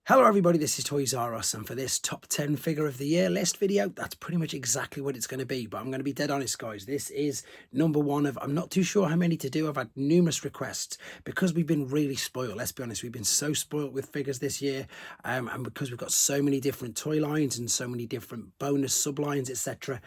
Hello everybody, this is Toys R Us, and for this top 10 figure of the year list video, that's pretty much exactly what it's going to be. But I'm going to be dead honest, guys. This is number one of, I'm not too sure how many to do. I've had numerous requests because we've been really spoiled. Let's be honest, we've been so spoiled with figures this year, and because we've got so many different toy lines and so many different bonus sublines, etc.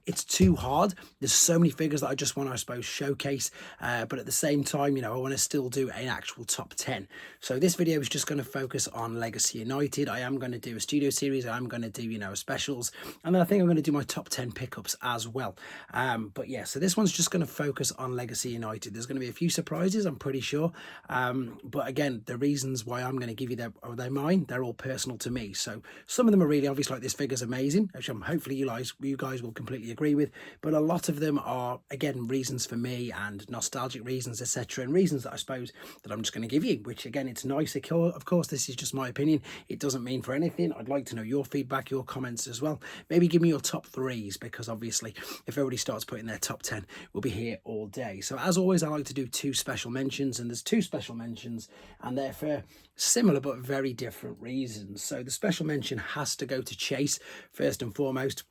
It's too hard. There's so many figures that I just want to, I suppose, showcase, but at the same time, I want to still do an actual top 10. So this video is just going to focus on Legacy United. I am going to do a studio series. I'm going to do, specials. And then I think I'm going to do my top 10 pickups as well. But yeah, so this one's just going to focus on Legacy United. There's going to be a few surprises, I'm pretty sure. But again, the reasons why I'm going to give you they're mine. They're all personal to me. So some of them are really obvious, like this figure's amazing, which hopefully you guys will completely agree with. But a lot of them are, again, reasons for me and nostalgic reasons, etc. And reasons that I suppose that I'm just going to give you, which again, it's nice. Of course, this is just my opinion. It doesn't mean for anything. I'd like to know your feedback, your comments as well. Maybe give me your top threes, because obviously if everybody starts putting their top 10, we'll be here all day. So as always, I like to do two special mentions, and there's two special mentions, and they're for similar but very different reasons. So the special mention has to go to Chase first and foremost,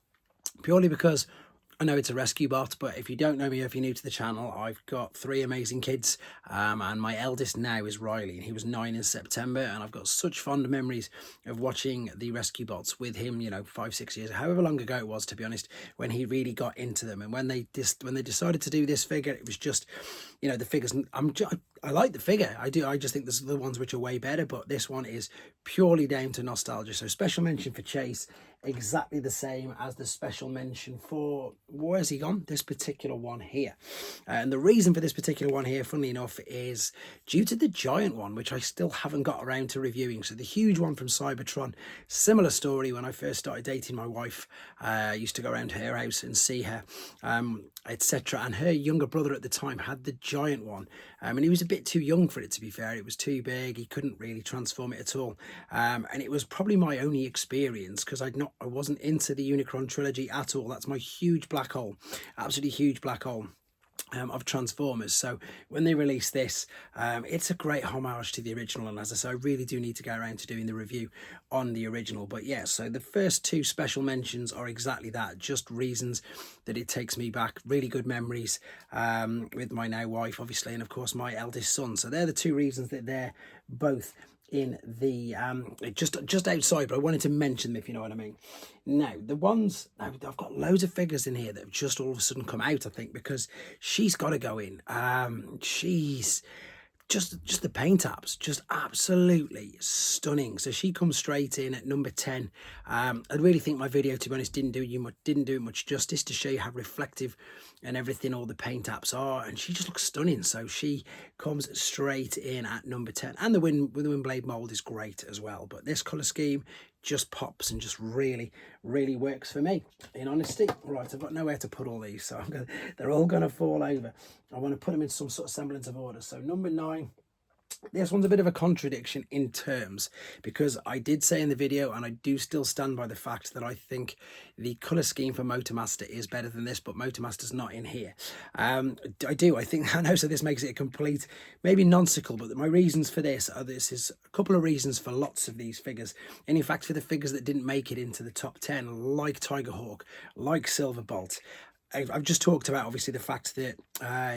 purely because I know it's a rescue bot, but if you don't know me, if you're new to the channel, I've got three amazing kids, and my eldest now is Riley, and he was 9 in September, and I've got such fond memories of watching the rescue bots with him, 5-6 years, however long ago it was, to be honest, when he really got into them. And when they decided to do this figure, it was just, the figures, I like the figure, I do. I just think there's the ones which are way better, but this one is purely down to nostalgia. So special mention for Chase, exactly the same as the special mention for, where's he gone? This particular one here. And the reason for this particular one here, funnily enough, is due to the giant one, which I still haven't got around to reviewing. So the huge one from Cybertron, similar story. When I first started dating my wife, I used to go around her house and see her, etc. And her younger brother at the time had the giant one, and he was a bit too young for it, to be fair. It was too big. He couldn't really transform it at all, and it was probably my only experience, because I wasn't into the Unicron trilogy at all. That's my huge black hole, absolutely huge black hole of Transformers. So when they released this, it's a great homage to the original, and as I say, I really do need to go around to doing the review on the original. But yeah, so the first two special mentions are exactly that, just reasons that it takes me back, really good memories with my now wife, obviously, and of course my eldest son. So they're the two reasons that they're both in the just outside, but I wanted to mention them, if you know what I mean. Now the ones, I've got loads of figures in here that have just all of a sudden come out, I think, because she's got to go in. She's just the paint apps, just absolutely stunning. So she comes straight in at number 10. I really think my video, to be honest, didn't do it much justice to show you how reflective and everything all the paint apps are, and she just looks stunning. So she comes straight in at number 10, and the Windblade mold is great as well. But this color scheme just pops and just really works for me, in honesty. Right, I've got nowhere to put all these, so they're all gonna fall over. I want to put them in some sort of semblance of order. So number 9, this one's a bit of a contradiction in terms, because I did say in the video, and I do still stand by the fact that I think the colour scheme for Motormaster is better than this, but Motormaster's not in here. I know, so this makes it a complete, maybe nonsensical, but my reasons for this is a couple of reasons for lots of these figures. And in fact, for the figures that didn't make it into the top 10, like Tigerhawk, like Silverbolt, I've just talked about, obviously, the fact that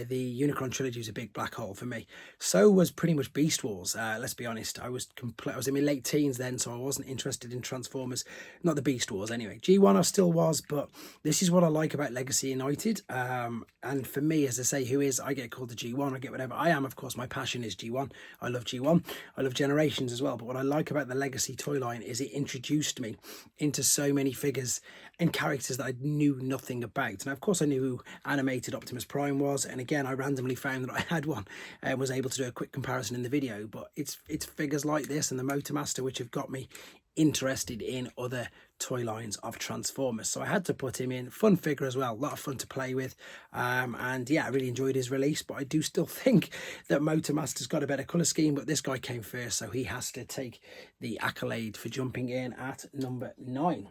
the Unicron trilogy is a big black hole for me. So was pretty much Beast Wars. Let's be honest, I was in my late teens then, so I wasn't interested in Transformers. Not the Beast Wars, anyway. G1 I still was, but this is what I like about Legacy United. And for me, as I say, I get called the G1, I get whatever I am. Of course, my passion is G1. I love G1. I love Generations as well. But what I like about the Legacy toy line is it introduced me into so many figures and characters that I knew nothing about. And of course, I knew who animated Optimus Prime was, and again, I randomly found that I had one and was able to do a quick comparison in the video. But it's figures like this and the Motormaster which have got me interested in other toy lines of Transformers. So I had to put him in. Fun figure as well, a lot of fun to play with, and yeah, I really enjoyed his release. But I do still think that Motormaster's got a better colour scheme, but this guy came first, so he has to take the accolade for jumping in at number 9.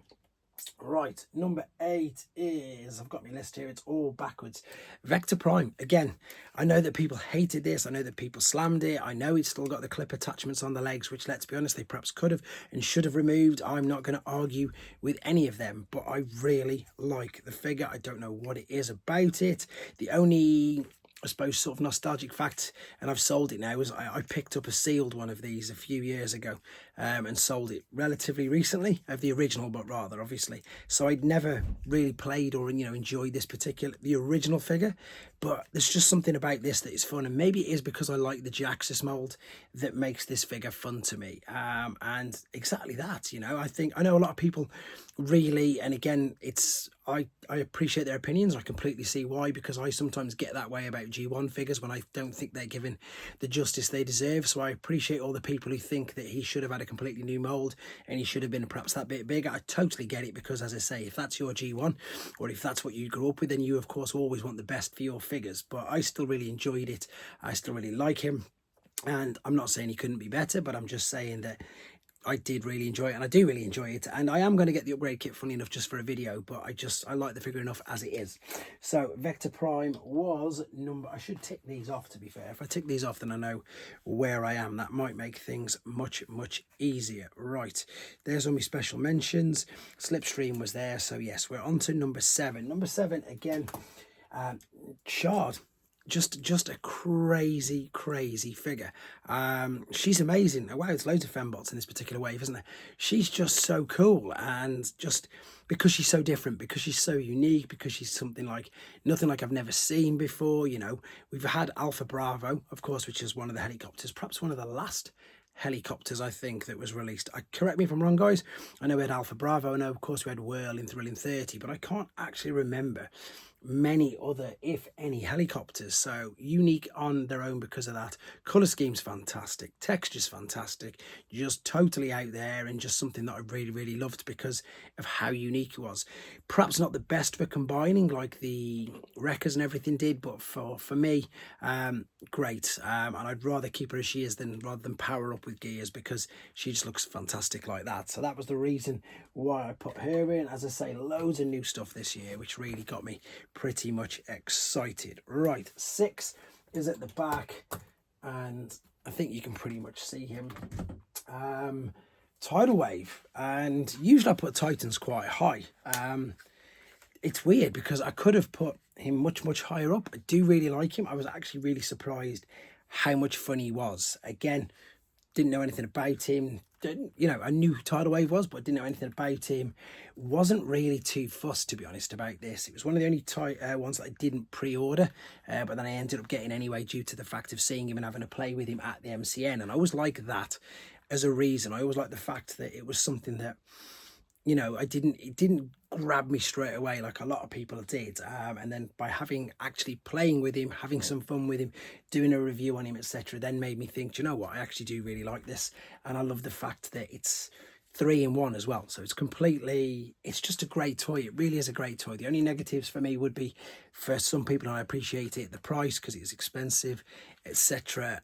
Right, number 8 is, I've got my list here, it's all backwards. Vector Prime. Again, I know that people hated this, I know that people slammed it, I know it's still got the clip attachments on the legs, which, let's be honest, they perhaps could have and should have removed. I'm not going to argue with any of them, but I really like the figure. I don't know what it is about it. The only, I suppose, sort of nostalgic fact, and I've sold it now, was I picked up a sealed one of these a few years ago, and sold it relatively recently, of the original, but rather, obviously. So I'd never really played or, enjoyed this the original figure, but there's just something about this that is fun, and maybe it is because I like the G-Axis mold that makes this figure fun to me. And exactly that, I know a lot of people really, and again, I appreciate their opinions. I completely see why, because I sometimes get that way about G1 figures when I don't think they're given the justice they deserve. So I appreciate all the people who think that he should have had a completely new mold and he should have been perhaps that bit bigger. I totally get it, because as I say, if that's your G1, or if that's what you grew up with, then you of course always want the best for your figures. But I still really enjoyed it. I still really like him, and I'm not saying he couldn't be better, but I'm just saying that I did really enjoy it, and I do really enjoy it, and I am going to get the upgrade kit, funny enough, just for a video, but I like the figure enough as it is. So Vector Prime was number, I should tick these off, to be fair. If I tick these off, then I know where I am. That might make things much easier. Right, there's all my special mentions. Slipstream was there, so yes, we're on to number 7. Number 7, again, Shard. Just a crazy figure. She's amazing. Wow, there's loads of fembots in this particular wave, isn't there? She's just so cool, and just because she's so different, because she's so unique, because she's something like nothing like I've never seen before. We've had Alpha Bravo, of course, which is one of the helicopters, perhaps one of the last helicopters, I think, that was released. Correct me if I'm wrong, guys. I know we had Alpha Bravo. I know, of course, we had Whirl in Thrilling 30, but I can't actually remember many other, if any, helicopters. So unique on their own because of that. Color scheme's fantastic, texture's fantastic, just totally out there, and just something that I really loved because of how unique it was. Perhaps not the best for combining like the Wreckers and everything did, but for me, great. And I'd rather keep her as she is rather than power up with gears, because she just looks fantastic like that. So that was the reason why I put her in. As I say, loads of new stuff this year, which really got me pretty much excited. Right, 6 is at the back, and I think you can pretty much see him. Tidal Wave, and usually I put Titans quite high. It's weird because I could have put him much higher up. I do really like him. I was actually really surprised how much fun he was. Again, didn't know anything about him. I knew who Tidal Wave was, but I didn't know anything about him. Wasn't really too fussed, to be honest, about this. It was one of the only ones that I didn't pre-order, but then I ended up getting anyway due to the fact of seeing him and having to play with him at the MCN. And I always like that as a reason. I always like the fact that it was something that, it didn't grab me straight away like a lot of people did. And then by actually playing with him, having some fun with him, doing a review on him, etc., then made me think, you know what, I actually do really like this. And I love the fact that it's 3 in 1 as well. So it's just a great toy. It really is a great toy. The only negatives for me would be, for some people, and I appreciate it, the price, because it's expensive, etc.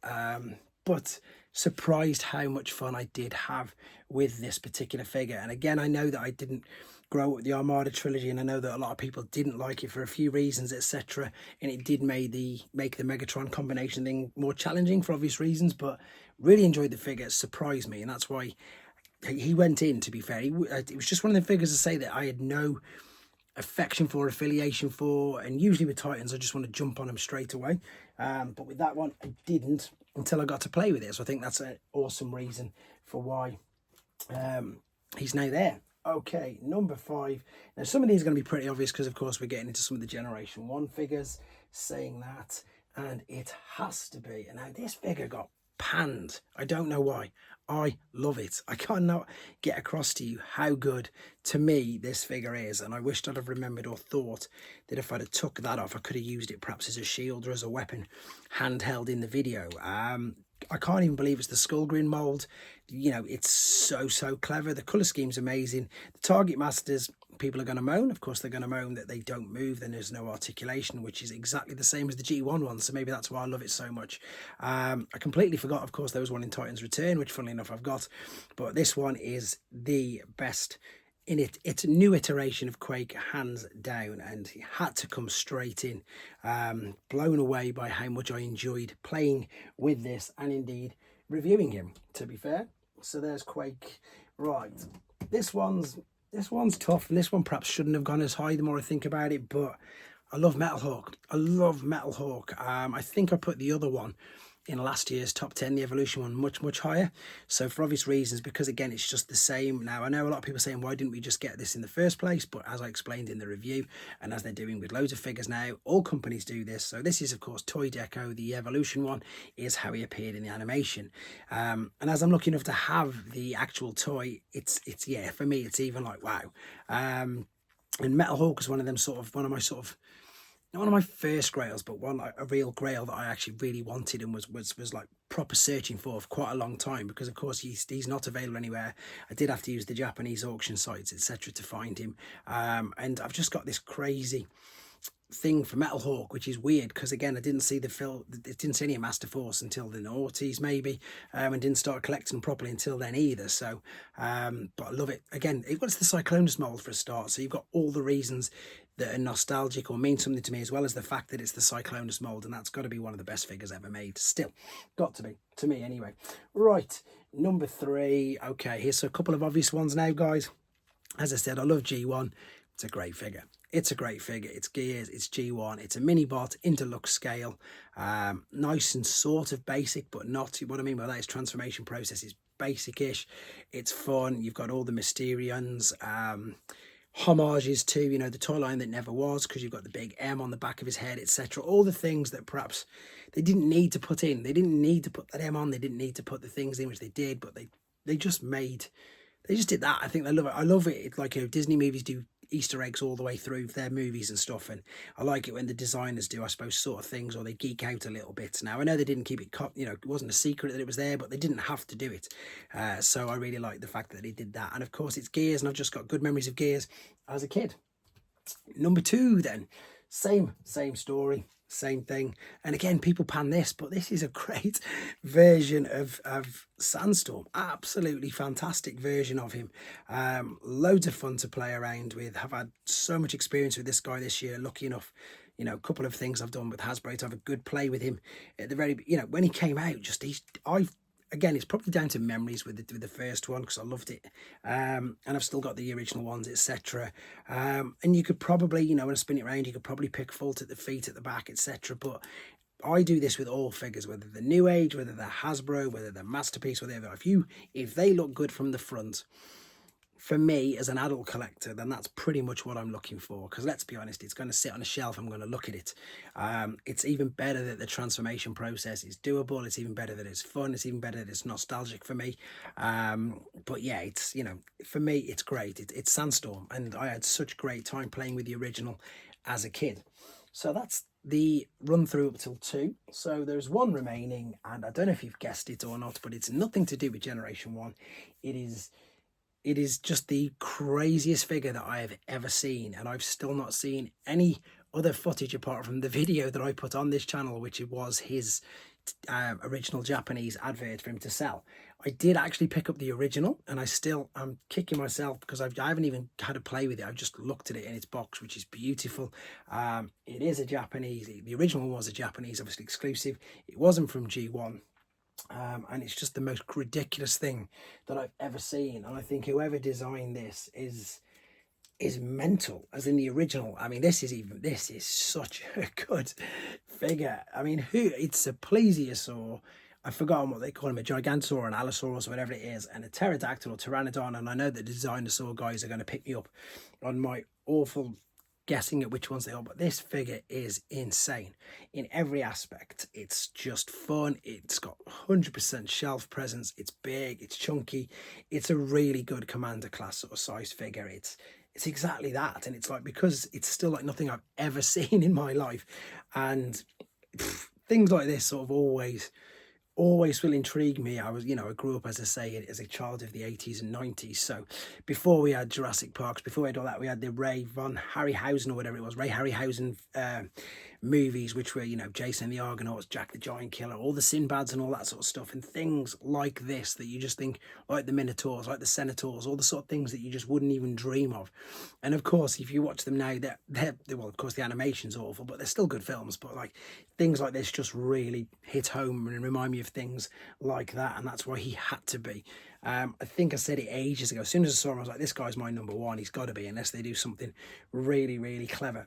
But surprised how much fun I did have with this particular figure. And again, I know that I didn't grow up with the Armada trilogy, and I know that a lot of people didn't like it for a few reasons, etc. And it did make the Megatron combination thing more challenging for obvious reasons, but really enjoyed the figure. It surprised me, and that's why he went in, to be fair. It was just one of the figures to say that I had no affection for, affiliation for, and usually with Titans I just want to jump on them straight away, but with that one I didn't until I got to play with it. So I think that's an awesome reason for why he's now there. Okay, number 5. Now some of these are going to be pretty obvious because of course we're getting into some of the Generation 1 figures, saying that, and it has to be. And now this figure got panned. I don't know why. I love it. I cannot get across to you how good, to me, this figure is, and I wished I'd have remembered or thought that if I'd have took that off, I could have used it perhaps as a shield or as a weapon handheld in the video. I can't even believe it's the Skullgrin mold. It's so clever. The colour scheme's amazing. The Target Masters, people are going to moan. Of course, they're going to moan that they don't move, then there's no articulation, which is exactly the same as the G1 one, so maybe that's why I love it so much. I completely forgot, of course, there was one in Titans Return, which funnily enough I've got, but this one is the best it's a new iteration of Quake, hands down, and he had to come straight in. Blown away by how much I enjoyed playing with this and indeed reviewing him, to be fair. So there's Quake. Right, this one's tough, and this one perhaps shouldn't have gone as high the more I think about it, but I love Metal Hawk. I love Metal Hawk. I think I put the other one in last year's top 10, the Evolution one, much higher. So for obvious reasons, because again, it's just the same. Now, I know a lot of people saying, why didn't we just get this in the first place? But as I explained in the review, and as they're doing with loads of figures now, all companies do this. So this is, of course, Toy Deco. The Evolution one is how he appeared in the animation. And as I'm lucky enough to have the actual toy, it's yeah, for me, it's even like, wow. And Metal Hawk is one of not one of my first grails, but one, a real grail that I actually really wanted and was like proper searching for quite a long time, because of course he's not available anywhere. I did have to use the Japanese auction sites, etc., to find him. And I've just got this crazy thing for Metal Hawk, which is weird because again, I didn't see any Master Force until the noughties maybe, and didn't start collecting properly until then either. So but I love it. Again, it's the Cyclonus mold for a start, so you've got all the reasons that are nostalgic or mean something to me, as well as the fact that it's the Cyclonus mold, and that's got to be one of the best figures ever made. Still got to be, to me anyway. Right, number 3. Okay, here's a couple of obvious ones now, guys. As I said, I love G1. It's a great figure. It's a great figure. It's Gears, it's G1, it's a mini bot in deluxe scale. Nice and sort of basic, but not. What I mean by that is transformation process is basic-ish. It's fun. You've got all the Mysterions, homages to, you know, the toy line that never was, because you've got the big M on the back of his head, etc. All the things that perhaps they didn't need to put in. They didn't need to put that M on. They didn't need to put the things in, which they did, but they just did that. I think they love it. I love it. It's like, you know, Disney movies do Easter eggs all the way through their movies and stuff, and I like it when the designers do, I suppose, sort of things, or they geek out a little bit. Now, I know they didn't keep it, you know, it wasn't a secret that it was there, but they didn't have to do it. So I really like the fact that they did that. And of course, it's Gears, and I've just got good memories of Gears as a kid. Number 2, then, same story. Same thing, and again, people pan this, but this is a great version of Sandstorm. Absolutely fantastic version of him. Loads of fun to play around with. Have had so much experience with this guy this year. Lucky enough, you know, a couple of things I've done with Hasbro to have a good play with him at the very, you know, when he came out. Again, it's probably down to memories with the first one, because I loved it, and I've still got the original ones, etc. And you could probably, you know, when I spin it around, you could probably pick fault at the feet, at the back, etc. But I do this with all figures, whether they're New Age, whether they're Hasbro, whether they're Masterpiece, whatever. If they look good from the front, for me as an adult collector, then that's pretty much what I'm looking for, because let's be honest, it's going to sit on a shelf. I'm going to look at it. It's even better that the transformation process is doable. It's even better that it's fun. It's even better that it's nostalgic for me. But yeah, it's, you know, for me, it's great. It's Sandstorm, and I had such great time playing with the original as a kid. So that's the run through up till 2. So there's one remaining, and I don't know if you've guessed it or not, but it's nothing to do with Generation 1. It is just the craziest figure that I have ever seen, and I've still not seen any other footage apart from the video that I put on this channel, which was his original Japanese advert for him to sell. I did actually pick up the original, and I'm kicking myself because I haven't even had a play with it. I've just looked at it in its box, which is beautiful. It is a Japanese. The original was a Japanese, obviously exclusive. It wasn't from G1. And it's just the most ridiculous thing that I've ever seen, and I think whoever designed this is mental, as in the original. I mean, this is such a good figure. I mean, it's a plesiosaur. I've forgotten what they call him, a Gigantosaur, an Allosaurus, whatever it is, and a Pterodactyl or Pteranodon. And I know that the Dinosaur guys are going to pick me up on my awful guessing at which ones they are, but this figure is insane in every aspect. It's just fun. It's got 100% shelf presence. It's big, it's chunky. It's a really good Commander class sort of size figure. It's exactly that, and it's like, because it's still like nothing I've ever seen in my life, and things like this sort of always will intrigue me. I grew up, as I say, as a child of the 80s and 90s. So before we had Jurassic Parks, before we had all that, we had the Ray von Harryhausen, or whatever it was, Ray Harryhausen movies, which were, you know, Jason the Argonauts, Jack the Giant Killer, all the Sinbads and all that sort of stuff, and things like this that you just think, like the Minotaurs, like the Centaurs, all the sort of things that you just wouldn't even dream of. And of course, if you watch them now, they're well, of course, the animation's awful, but they're still good films. But like things like this just really hit home and remind me of things like that, and that's why he had to be. I think I said it ages ago. As soon as I saw him, I was like, this guy's my number one. He's got to be, unless they do something really, really clever.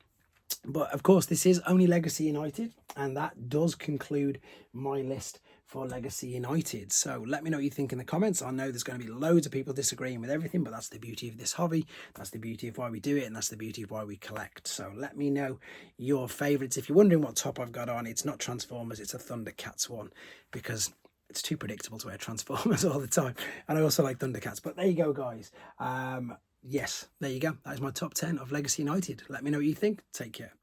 But of course, this is only Legacy United, and that does conclude my list for Legacy United. So let me know what you think in the comments. I know there's going to be loads of people disagreeing with everything, but that's the beauty of this hobby. That's the beauty of why we do it, and that's the beauty of why we collect. So let me know your favourites. If you're wondering what top I've got on, it's not Transformers, it's a Thundercats one, because it's too predictable to wear Transformers all the time. And I also like Thundercats. But there you go, guys. Yes, there you go. That is my top 10 of Legacy United. Let me know what you think. Take care.